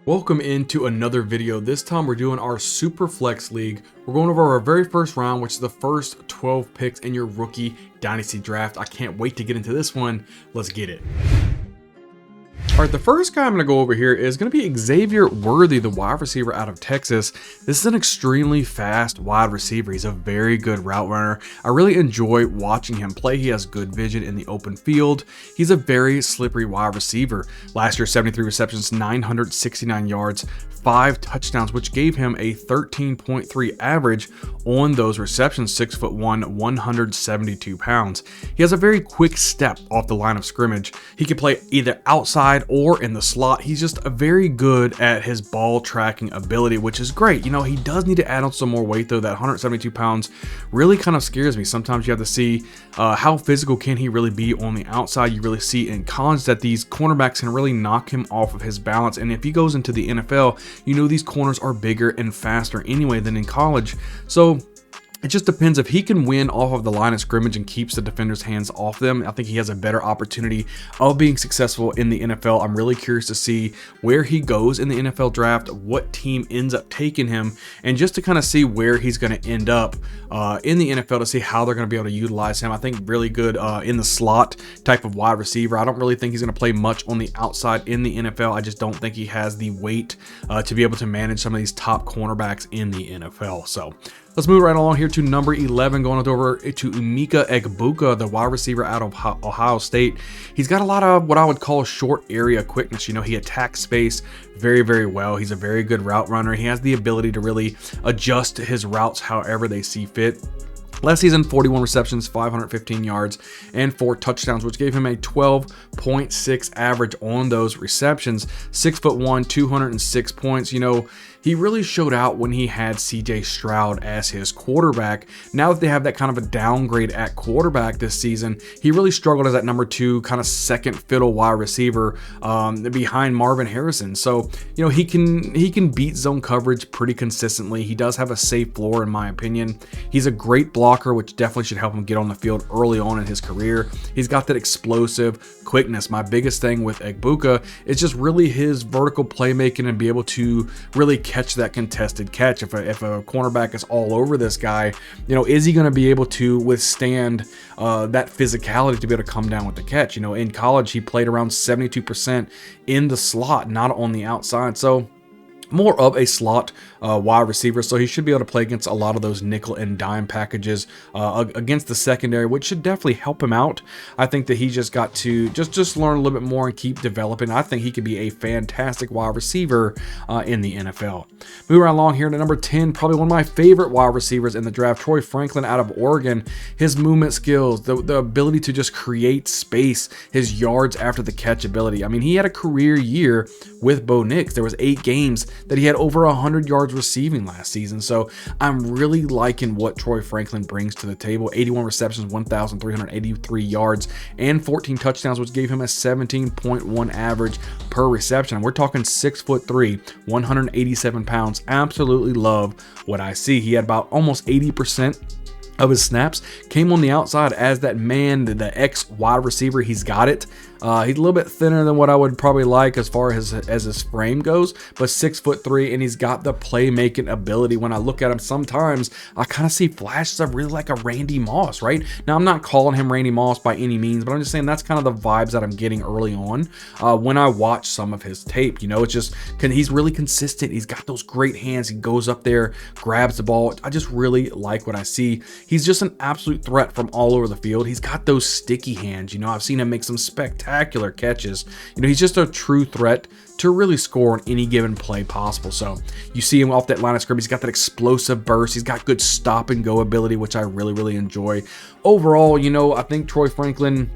Welcome into another video. This time we're doing our Superflex League. We're going over our very first round, which is the first 12 picks in your rookie dynasty draft. I can't wait to get into this one. Let's get it. All right, the first guy I'm going to go over here is going to be Xavier, the wide receiver out of Texas. This is an extremely fast wide receiver. He's a very good route runner. I really enjoy watching him play. He has good vision in the open field. He's a very slippery wide receiver. Last year, 73 receptions, 969 yards, 5 touchdowns, which gave him a 13.3 average on those receptions, 6'1", 172 pounds. He has a very quick step off the line of scrimmage. He can play either outside or in the slot. He's just very good at his ball tracking ability, which is great. You know, he does need to add on some more weight though. That 172 pounds really kind of scares me. Sometimes you have to see how physical can he really be on the outside. You really see in college that these cornerbacks can really knock him off of his balance. And if he goes into the NFL, you know, these corners are bigger and faster anyway than in college. So it just depends if he can win off of the line of scrimmage and keeps the defender's hands off them. I think he has a better opportunity of being successful in the NFL. I'm really curious to see where he goes in the NFL draft, what team ends up taking him, and just to kind of see where he's going to end up in the NFL to see how they're going to be able to utilize him. I think really good in the slot type of wide receiver. I don't really think he's going to play much on the outside in the NFL. I just don't think he has the weight to be able to manage some of these top cornerbacks in the NFL. So let's move right along here to number 11, going over to Emeka Egbuka, the wide receiver out of Ohio State. He's got a lot of what I would call short area quickness. You know, he attacks space very, very well. He's a very good route runner. He has the ability to really adjust his routes however they see fit. Last season, 41 receptions, 515 yards, and 4 touchdowns, which gave him a 12.6 average on those receptions. 6'1", 206 points. You know, he really showed out when he had CJ Stroud as his quarterback. Now that they have that kind of a downgrade at quarterback this season, he really struggled as that number 2 kind of second fiddle wide receiver behind Marvin Harrison. So, you know, he can beat zone coverage pretty consistently. He does have a safe floor in my opinion. He's a great blocker, which definitely should help him get on the field early on in his career. He's got that explosive quickness. My biggest thing with Egbuka is just really his vertical playmaking and be able to really catch that contested catch. If a cornerback is all over this guy, you know, is he going to be able to withstand that physicality to be able to come down with the catch? You know, in college, he played around 72% in the slot, not on the outside. So more of a slot wide receiver, so he should be able to play against a lot of those nickel and dime packages against the secondary, which should definitely help him out. I think that he just got to just learn a little bit more and keep developing. I think he could be a fantastic wide receiver in the NFL. Moving right along here to number 10, probably one of my favorite wide receivers in the draft, Troy Franklin out of Oregon. His movement skills, the ability to just create space, his yards after the catch ability. I mean, he had a career year with Bo Nix. There was 8 games that he had over 100 yards receiving last season. So I'm really liking what Troy Franklin brings to the table. 81 receptions, 1,383 yards, and 14 touchdowns, which gave him a 17.1 average per reception. We're talking 6'3", 187 pounds. Absolutely love what I see. He had about almost 80% of his snaps came on the outside as that man, the X wide receiver. He's got it. He's a little bit thinner than what I would probably like as far as his frame goes, but 6'3", and he's got the playmaking ability. When I look at him, sometimes I kind of see flashes of really like a Randy Moss, right? Now, I'm not calling him Randy Moss by any means, but I'm just saying that's kind of the vibes that I'm getting early on when I watch some of his tape. You know, it's just, he's really consistent. He's got those great hands. He goes up there, grabs the ball. I just really like what I see. He's just an absolute threat from all over the field. He's got those sticky hands. You know, I've seen him make some spectacular catches. You know, he's just a true threat to really score on any given play possible. So you see him off that line of scrimmage. He's got that explosive burst. He's got good stop and go ability, which I really, really enjoy. Overall, you know, I think Troy Franklin,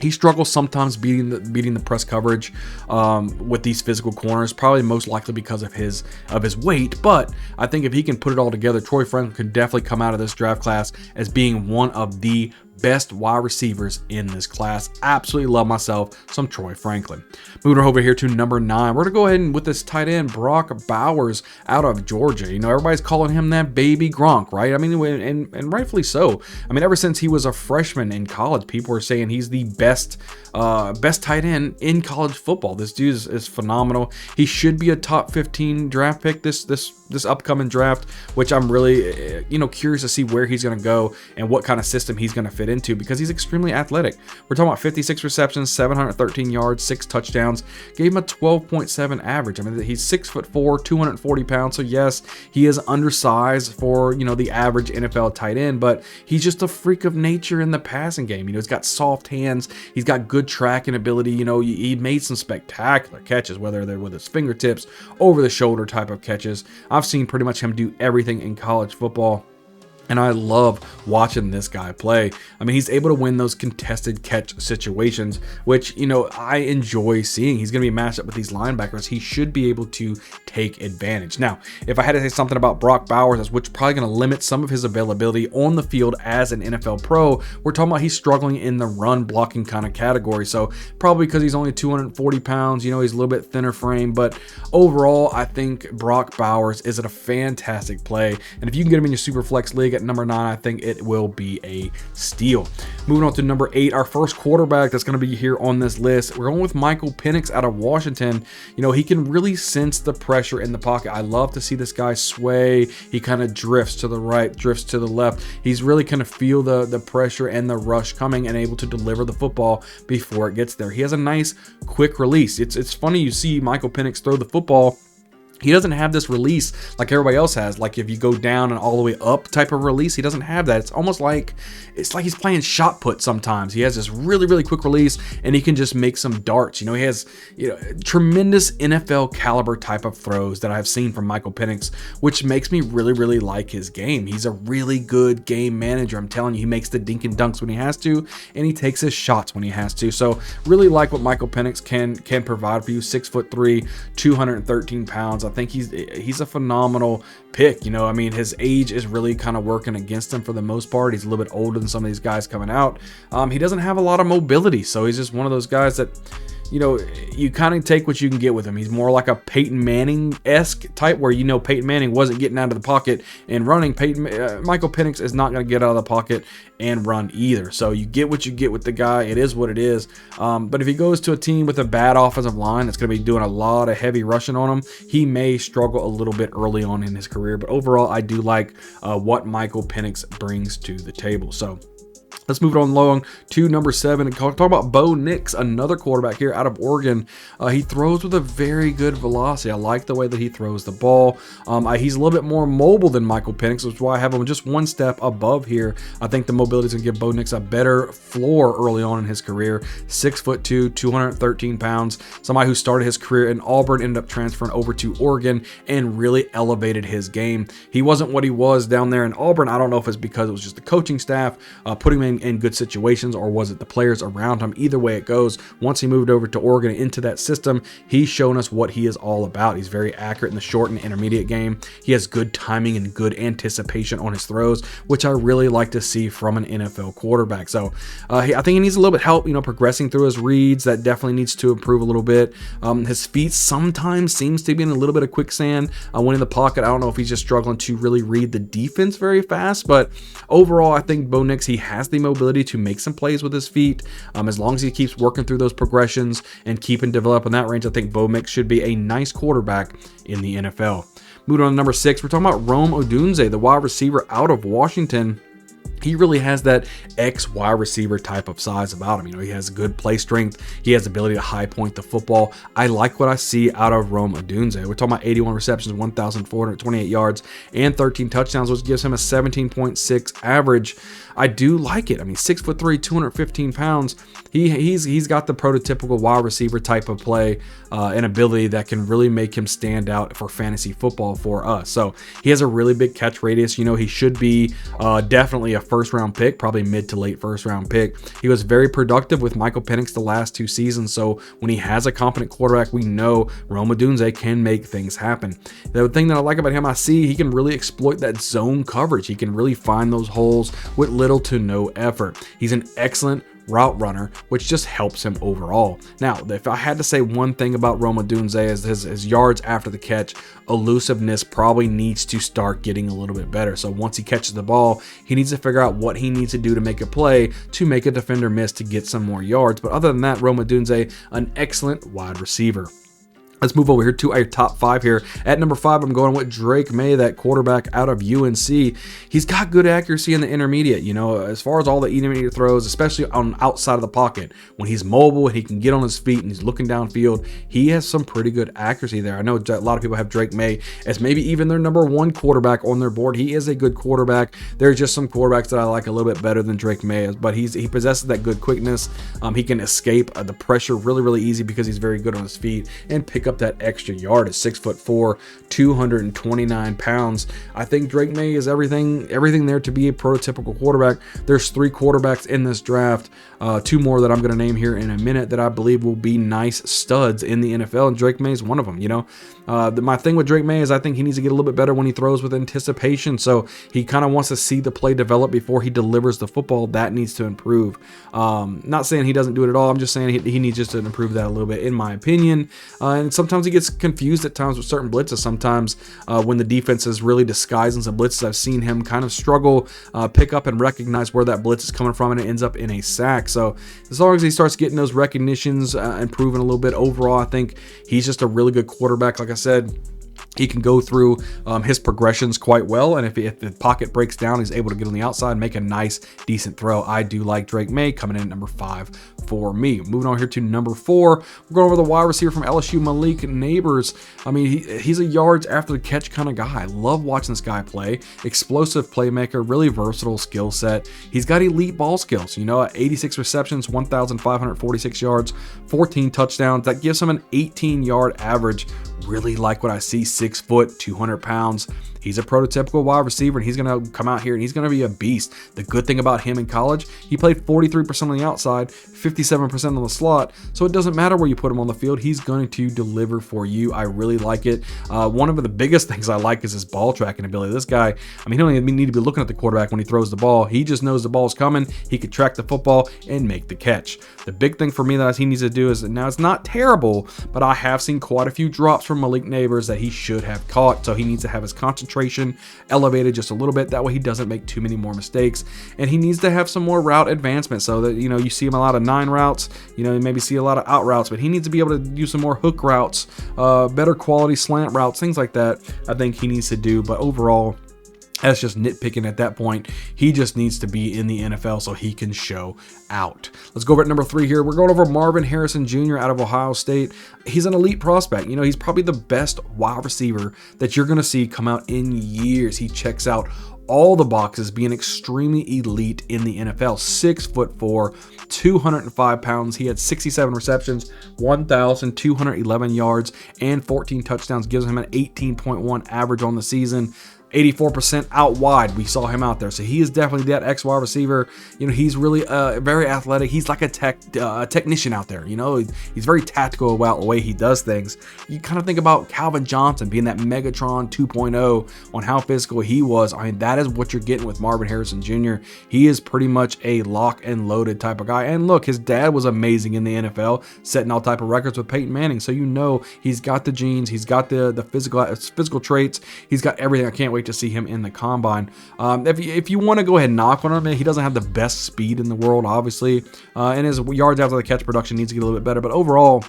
he struggles sometimes beating the press coverage with these physical corners, probably most likely because of his weight. But I think if he can put it all together, Troy Franklin could definitely come out of this draft class as being one of the best wide receivers in this class. Absolutely love myself some Troy Franklin. Moving over here to number 9, we're gonna go ahead and with this tight end Brock Bowers out of Georgia. You know, everybody's calling him that baby Gronk, right? I mean, and rightfully so. I mean, ever since he was a freshman in college, people were saying he's the best tight end in college football. This dude is phenomenal. He should be a top 15 draft pick this upcoming draft, which I'm really curious to see where he's going to go and what kind of system he's going to fit into, because he's extremely athletic. We're talking about 56 receptions, 713 yards, 6 touchdowns, gave him a 12.7 average. I mean, he's 6'4", 240 pounds. So yes, he is undersized for, the average NFL tight end, but he's just a freak of nature in the passing game. He's got soft hands. He's got good tracking ability. He made some spectacular catches, whether they're with his fingertips, over the shoulder type of catches. I've seen pretty much him do everything in college football, and I love watching this guy play. I mean, he's able to win those contested catch situations, which, I enjoy seeing. He's going to be matched up with these linebackers. He should be able to take advantage. Now, if I had to say something about Brock Bowers, which is probably going to limit some of his availability on the field as an NFL pro, we're talking about he's struggling in the run blocking kind of category. So probably because he's only 240 pounds, he's a little bit thinner frame. But overall, I think Brock Bowers is a fantastic play. And if you can get him in your Superflex League at number 9, I think it will be a steal. Moving on to number 8, our first quarterback that's going to be here on this list. We're going with Michael Penix out of Washington. He can really sense the pressure in the pocket. I love to see this guy sway. He kind of drifts to the right, drifts to the left. He's really kind of feel the pressure and the rush coming and able to deliver the football before it gets there. He has a nice quick release. It's funny, you see Michael Penix throw the football. He doesn't have this release like everybody else has. Like if you go down and all the way up type of release, he doesn't have that. It's almost like he's playing shot put sometimes. He has this really, really quick release, and he can just make some darts. He has tremendous NFL caliber type of throws that I've seen from Michael Penix, which makes me really, really like his game. He's a really good game manager. I'm telling you, he makes the dink and dunks when he has to, and he takes his shots when he has to. So really like what Michael Penix can provide for you. 6'3", 213 pounds. I think he's a phenomenal pick. I mean, his age is really kind of working against him for the most part. He's a little bit older than some of these guys coming out. He doesn't have a lot of mobility, so he's just one of those guys that you kind of take what you can get with him. He's more like a Peyton Manning-esque type, where Peyton Manning wasn't getting out of the pocket and running. Michael Penix is not going to get out of the pocket and run either. So you get what you get with the guy. It is what it is. But if he goes to a team with a bad offensive line that's going to be doing a lot of heavy rushing on him, he may struggle a little bit early on in his career. But overall, I do like what Michael Penix brings to the table. So let's move it on along to number 7 and talk about Bo Nix, another quarterback here out of Oregon. He throws with a very good velocity. I like the way that he throws the ball. He's a little bit more mobile than Michael Penix, which is why I have him just one step above here. I think the mobility is going to give Bo Nix a better floor early on in his career. 6'2", 213 pounds. Somebody who started his career in Auburn, ended up transferring over to Oregon and really elevated his game. He wasn't what he was down there in Auburn. I don't know if it's because it was just the coaching staff putting him in good situations, or was it the players around him? Either way it goes, once he moved over to Oregon into that system, he's shown us what he is all about. He's very accurate in the short and intermediate game. He has good timing and good anticipation on his throws, which I really like to see from an NFL quarterback. So I think he needs a little bit help, progressing through his reads. That definitely needs to improve a little bit. His feet sometimes seems to be in a little bit of quicksand when in the pocket. I don't know if he's just struggling to really read the defense very fast, but overall, I think Bo Nix, he has the mobility to make some plays with his feet. As long as he keeps working through those progressions and keeping developing that range, I think Bo Nix should be a nice quarterback in the NFL. Moving on to number 6, we're talking about Rome Odunsi, the wide receiver out of Washington. He really has that X wide receiver type of size about him. He has good play strength. He has the ability to high point the football. I like what I see out of Rome Odunsi. We're talking about 81 receptions, 1,428 yards, and 13 touchdowns, which gives him a 17.6 average. I do like it. I mean, 6'3", 215 pounds. He's got the prototypical wide receiver type of play and ability that can really make him stand out for fantasy football for us. So he has a really big catch radius. He should be definitely a first round pick, probably mid to late first round pick. He was very productive with Michael Penix the last 2 seasons. So when he has a competent quarterback, we know Rome Odunsi can make things happen. The thing that I like about him, I see he can really exploit that zone coverage. He can really find those holes with little to no effort. He's an excellent route runner, which just helps him overall. Now, if I had to say one thing about Rome Odunsi is his yards after the catch, elusiveness probably needs to start getting a little bit better. So once he catches the ball, he needs to figure out what he needs to do to make a play to make a defender miss to get some more yards. But other than that, Rome Odunsi, an excellent wide receiver. Let's move over here to our top 5 here. At number 5, I'm going with Drake May, that quarterback out of UNC. He's got good accuracy in the intermediate, you know, as far as all the intermediate throws, especially on outside of the pocket. When he's mobile and he can get on his feet and he's looking downfield, he has some pretty good accuracy there. I know a lot of people have Drake May as maybe even their number 1 quarterback on their board. He is a good quarterback. There's just some quarterbacks that I like a little bit better than Drake May, but he possesses that good quickness. He can escape the pressure really easy because he's very good on his feet and pick up that extra yard at 6'4", 229 pounds. I think Drake May is everything there to be a prototypical quarterback. There's 3 quarterbacks in this draft, 2 more that I'm going to name here in a minute that I believe will be nice studs in the NFL, and Drake May is one of them. You know, my thing with Drake May is I think he needs to get a little bit better when he throws with anticipation. So he kind of wants to see the play develop before he delivers the football. That needs to improve. Not saying he doesn't do it at all. I'm just saying he needs just to improve that a little bit, in my opinion. And sometimes he gets confused at times with certain blitzes. Sometimes when the defense is really disguising some blitzes, I've seen him kind of struggle, pick up and recognize where that blitz is coming from, and it ends up in a sack. So as long as he starts getting those recognitions, improving a little bit overall, I think he's just a really good quarterback. Like I said, he can go through his progressions quite well, and if the pocket breaks down, he's able to get on the outside and make a nice, decent throw. I do like Drake May coming in at number 5 for me. Moving on here to number 4, we're going over the wide receiver from LSU, Malik Neighbors. I mean, he's a yards after the catch kind of guy. I love watching this guy play. Explosive playmaker, really versatile skill set. He's got elite ball skills. You know, 86 receptions, 1,546 yards, 14 touchdowns. That gives him an 18-yard average. Really like what I see. 6 foot, 200 pounds. He's a prototypical wide receiver, and he's going to come out here and he's going to be a beast. The good thing about him in college, he played 43% on the outside, 57% on the slot, so it doesn't matter where you put him on the field. He's going to deliver for you. I really like it. One of the biggest things I like is his ball tracking ability. This guy, I mean, he don't even need to be looking at the quarterback when he throws the ball. He just knows the ball's coming. He could track the football and make the catch. The big thing for me that he needs to do is, now it's not terrible, but I have seen quite a few drops from Malik Neighbors that he should have caught, so he needs to have his concentration elevated just a little bit. That way he doesn't make too many more mistakes, and he needs to have some more route advancement so that, you know, you see him a lot of 9 routes, you know, you maybe see a lot of out routes, but he needs to be able to do some more hook routes, better quality slant routes, things like that. I think he needs to do, but overall, that's just nitpicking at that point. He just needs to be in the NFL so he can show out. Let's go over at number 3 here. We're going over Marvin Harrison Jr. out of Ohio State. He's an elite prospect. You know, he's probably the best wide receiver that you're going to see come out in years. He checks out all the boxes, being extremely elite in the NFL. 6'4", 205 pounds. He had 67 receptions, 1,211 yards, and 14 touchdowns. Gives him an 18.1 average on the season. 84% out wide. We saw him out there. So he is definitely that X wide receiver. You know, he's really very athletic. He's like a technician out there. You know, he's very tactical about the way he does things. You kind of think about Calvin Johnson being that Megatron 2.0 on how physical he was. I mean, that is what you're getting with Marvin Harrison Jr. He is pretty much a lock and loaded type of guy. And look, his dad was amazing in the NFL, setting all type of records with Peyton Manning. So you know he's got the genes. He's got the physical traits. He's got everything. I can't wait to see him in the combine. If you want to go ahead and knock on him, he doesn't have the best speed in the world, obviously, and his yards after the catch production needs to get a little bit better. But overall,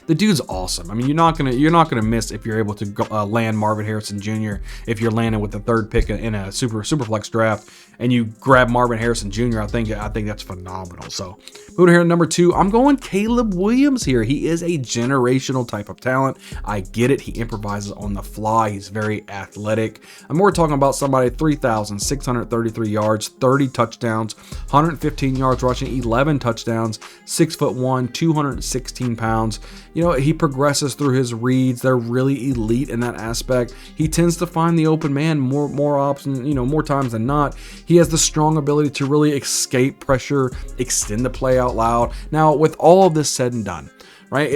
the dude's awesome. I mean, you're not gonna miss if you're able to land Marvin Harrison Jr. If you're landing with the 3rd pick in a superflex draft and you grab Marvin Harrison Jr., I think that's phenomenal. So moving here to number 2, I'm going Caleb Williams here. He is a generational type of talent. I get it. He improvises on the fly. He's very athletic. I'm more talking about somebody 3,633 yards, 30 touchdowns, 115 yards rushing, 11 touchdowns, 6'1", 216 pounds. you know, he progresses through his reads. They're really elite in that aspect. He tends to find the open man more options, you know, more times than not. He has the strong ability to really escape pressure, extend the play out loud. Now, with all of this said and done, right,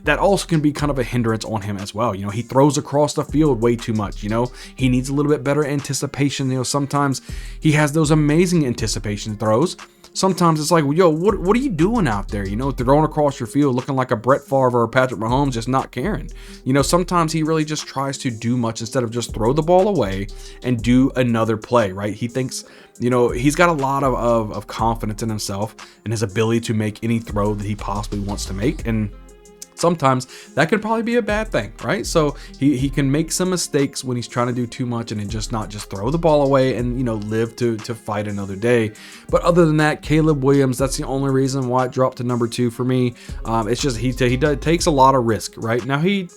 that also can be kind of a hindrance on him as well. You know, he throws across the field way too much. You know, he needs a little bit better anticipation. You know, sometimes he has those amazing anticipation throws. Sometimes it's like, yo, what are you doing out there? You know, throwing across your field looking like a Brett Favre or Patrick Mahomes, just not caring. You know, sometimes he really just tries to do much instead of just throw the ball away and do another play, right? He thinks, you know, he's got a lot of confidence in himself and his ability to make any throw that he possibly wants to make. And sometimes that could probably be a bad thing, right? So he can make some mistakes when he's trying to do too much and then just throw the ball away and, you know, live to fight another day. But other than that, Caleb Williams, that's the only reason why it dropped to number 2 for me. It's just he takes a lot of risk, right? Now he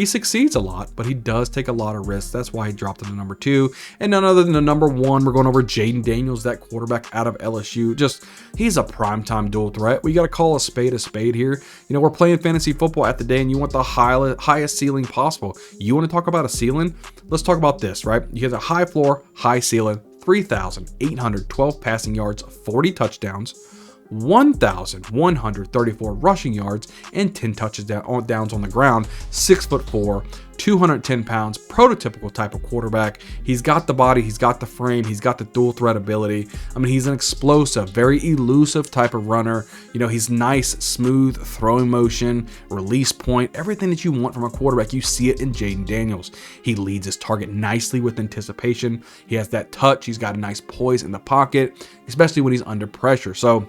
succeeds a lot, but he does take a lot of risks. That's why he dropped him to number 2. And none other than the number 1, we're going over Jaden Daniels, that quarterback out of LSU. Just, he's a primetime dual threat. We got to call a spade here. You know, we're playing fantasy football at the day, and you want the highest ceiling possible. You want to talk about a ceiling? Let's talk about this, right? You have a high floor, high ceiling, 3,812 passing yards, 40 touchdowns, 1,134 rushing yards, and 10 touchdowns on the ground. 6'4", 210 pounds, prototypical type of quarterback. He's got the body, he's got the frame, he's got the dual threat ability. I mean, he's an explosive, very elusive type of runner. You know, he's nice, smooth throwing motion, release point, everything that you want from a quarterback. You see it in Jaden Daniels. He leads his target nicely with anticipation. He has that touch. He's got a nice poise in the pocket, especially when he's under pressure. So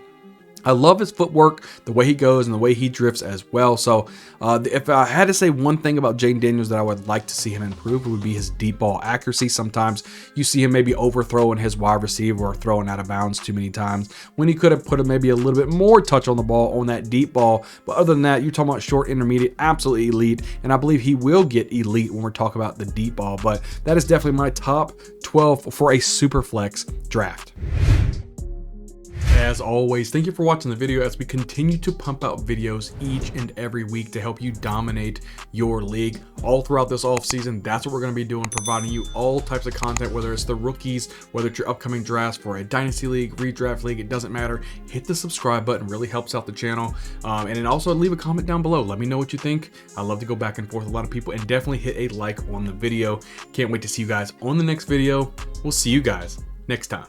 I love his footwork, the way he goes and the way he drifts as well. So if I had to say one thing about Jaden Daniels that I would like to see him improve, it would be his deep ball accuracy. Sometimes you see him maybe overthrowing his wide receiver or throwing out of bounds too many times when he could have put maybe a little bit more touch on the ball on that deep ball. But other than that, you're talking about short, intermediate, absolutely elite. And I believe he will get elite when we're talking about the deep ball. But that is definitely my top 12 for a SUPERFLEX draft. As always, thank you for watching the video as we continue to pump out videos each and every week to help you dominate your league all throughout this off season. That's what we're going to be doing, providing you all types of content, whether it's the rookies, whether it's your upcoming drafts for a dynasty league, redraft league, it doesn't matter. Hit the subscribe button, really helps out the channel. And then also leave a comment down below. Let me know what you think. I love to go back and forth with a lot of people, and definitely hit a like on the video. Can't wait to see you guys on the next video. We'll see you guys next time.